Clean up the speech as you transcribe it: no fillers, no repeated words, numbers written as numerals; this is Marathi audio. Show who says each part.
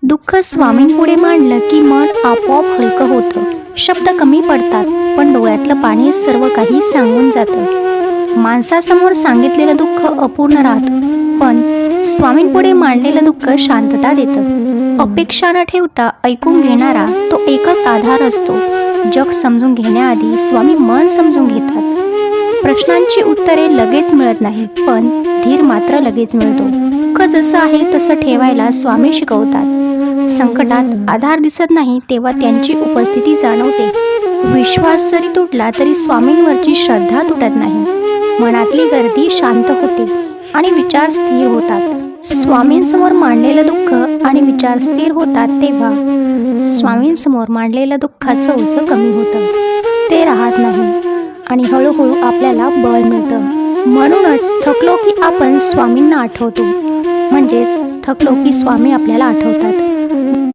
Speaker 1: दुःख स्वामींपुढे मांडलं की मन आपोआप हलकं होतं. शब्द कमी पडतात, पण डोळ्यातलं पाणी सर्व काही सांगून जातं. माणसासमोर सांगितलेलं दुःख अपूर्ण राहतं, पण स्वामींपुढे मांडलेलं दुःख शांतता देतं. अपेक्षा न ठेवता ऐकून घेणारा तो एकच आधार असतो. जग समजून घेण्याआधी स्वामी मन समजून घेतात. प्रश्नांची उत्तरे लगेच मिळत नाही, पण धीर मात्र लगेच मिळतो. जसं आहे तसं ठेवायला स्वामी शिकवतात. संकटात आधार दिसत नाही तेव्हा त्यांची उपस्थिती जाणवते. विश्वास जरी तुटला तरी स्वामींवरची श्रद्धा तुटत नाही. मनातली गर्दी शांत होते आणि विचार स्थिर होतात. स्वामींसमोर मांडलेलं दुःख आणि विचार स्थिर होतात तेव्हा स्वामींसमोर मांडलेलं दुःखाचं ओझं कमी होतं. ते राहत नाही आणि हळूहळू आपल्याला बळ मिळतं. म्हणूनच थकलो की आपण स्वामींना आठवतो, म्हणजेच थकलो की स्वामी आपल्याला आठवतात.